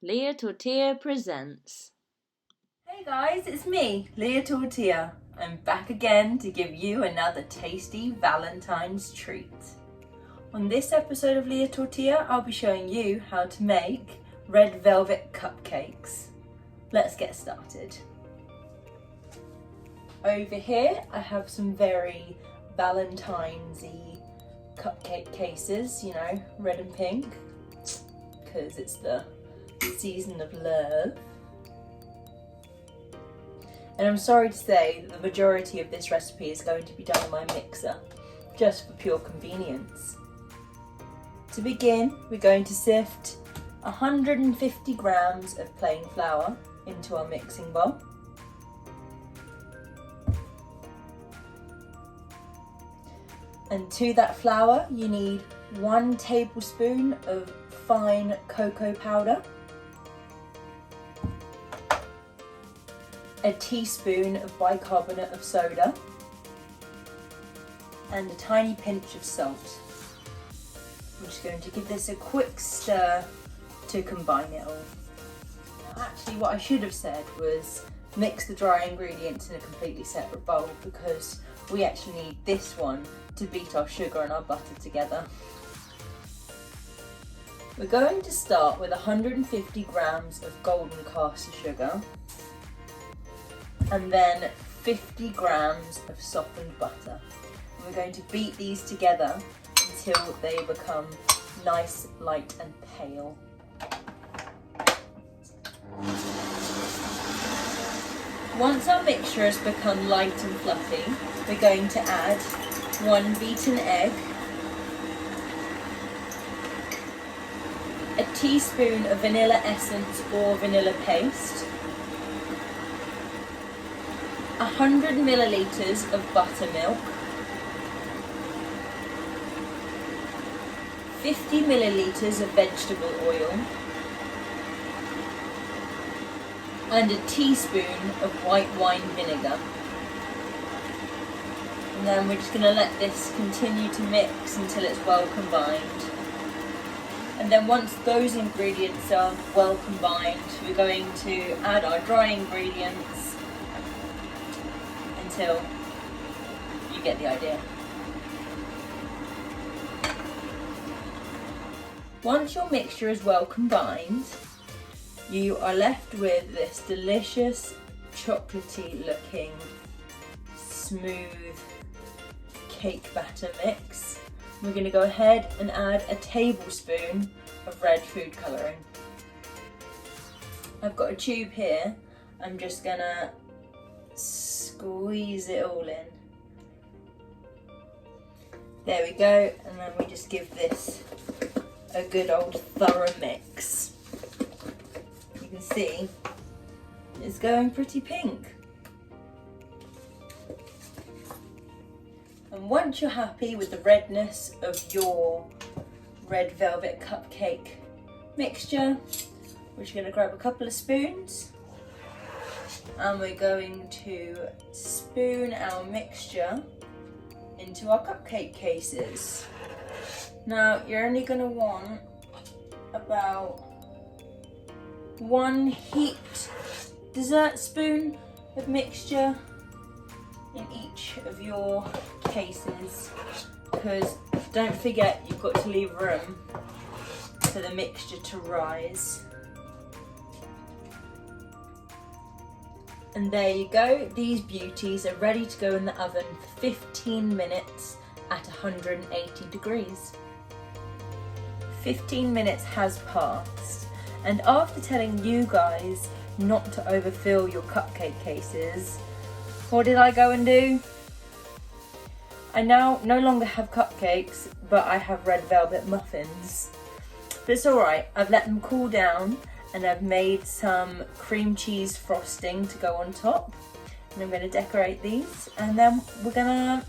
Leah Tortilla presents. Hey guys, it's me, Leah Tortilla. I'm back again to give you another tasty Valentine's treat. On this episode of Leah Tortilla, I'll be showing you how to make red velvet cupcakes. Let's get started. Over here, I have some very Valentine's-y cupcake cases, you know, red and pink, because it's the season of love. And I'm sorry to say that the majority of this recipe is going to be done in my mixer, just for pure convenience. To begin, we're going to sift 150 grams of plain flour into our mixing bowl. And to that flour, you need 1 tablespoon of fine cocoa powder, a teaspoon of bicarbonate of soda, and a tiny pinch of salt. I'm just going to give this a quick stir to combine it all. Now, actually, what I should have said was mix the dry ingredients in a completely separate bowl, because we actually need this one to beat our sugar and our butter together. We're going to start with 150 grams of golden caster sugar, and then 50 grams of softened butter. And we're going to beat these together until they become nice, light and pale. Once our mixture has become light and fluffy, we're going to add 1 beaten egg, a teaspoon of vanilla essence or vanilla paste, 100 millilitres of buttermilk, 50 millilitres of vegetable oil, and a teaspoon of white wine vinegar. And then we're just going to let this continue to mix until it's well combined. And then once those ingredients are well combined, we're going to add our dry ingredients until you get the idea. Once your mixture is well combined, you are left with this delicious, chocolatey looking, smooth cake batter mix. We're going to go ahead and add a tablespoon of red food colouring. I've got a tube here. I'm just going to squeeze it all in. There we go, and then we just give this a good old thorough mix. You can see it's going pretty pink. And once you're happy with the redness of your red velvet cupcake mixture, we're just going to grab a couple of spoons and we're going to spoon our mixture into our cupcake cases. Now, you're only going to want about 1 heaped dessert spoon of mixture in each of your cases, because don't forget you've got to leave room for the mixture to rise. And there you go, these beauties are ready to go in the oven for 15 minutes at 180 degrees. 15 minutes has passed, and after telling you guys not to overfill your cupcake cases, what did I go and do? I now no longer have cupcakes, but I have red velvet muffins. But it's alright, I've let them cool down and I've made some cream cheese frosting to go on top. And I'm going to decorate these, and then we're going to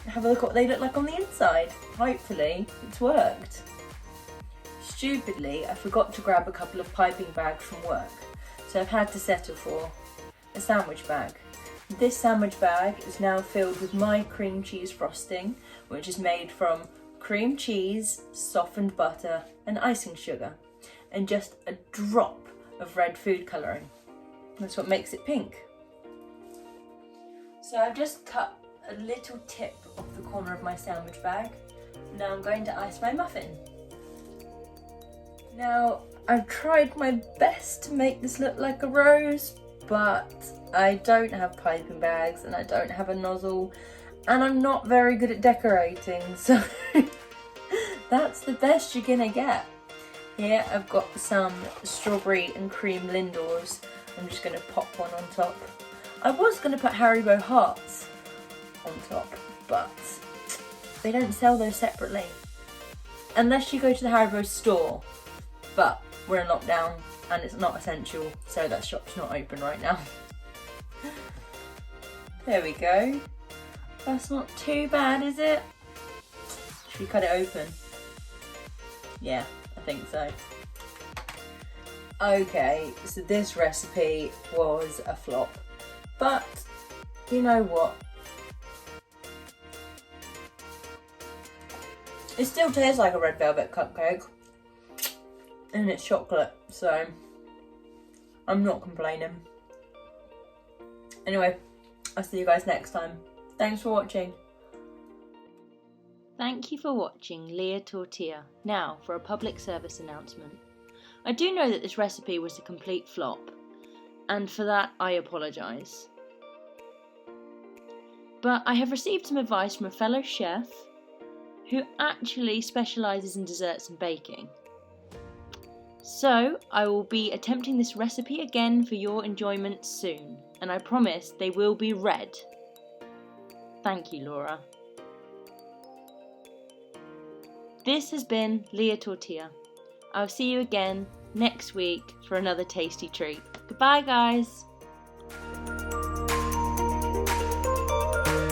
have a look at what they look like on the inside. Hopefully it's worked. Stupidly, I forgot to grab a couple of piping bags from work, so I've had to settle for a sandwich bag. This sandwich bag is now filled with my cream cheese frosting, which is made from cream cheese, softened butter and icing sugar, and just a drop of red food colouring. That's what makes it pink. So I've just cut a little tip off the corner of my sandwich bag. Now I'm going to ice my muffin. Now I've tried my best to make this look like a rose, but I don't have piping bags and I don't have a nozzle and I'm not very good at decorating, so that's the best you're gonna get. Here I've got some strawberry and cream Lindors. I'm just gonna pop one on top. I was gonna put Haribo hearts on top, but they don't sell those separately. Unless you go to the Haribo store, but we're in lockdown and it's not essential, so that shop's not open right now. There we go. That's not too bad, is it? Should we cut it open? Yeah, I think so. Okay, so this recipe was a flop, but you know what? It still tastes like a red velvet cupcake and it's chocolate, so I'm not complaining. Anyway, I'll see you guys next time. Thanks for watching. Thank you for watching Leah Tortilla. Now for a public service announcement. I do know that this recipe was a complete flop, and for that I apologise. But I have received some advice from a fellow chef who actually specialises in desserts and baking. So I will be attempting this recipe again for your enjoyment soon, and I promise they will be red. Thank you, Laura. This has been Leah Tortilla. I'll see you again next week for another tasty treat. Goodbye, guys.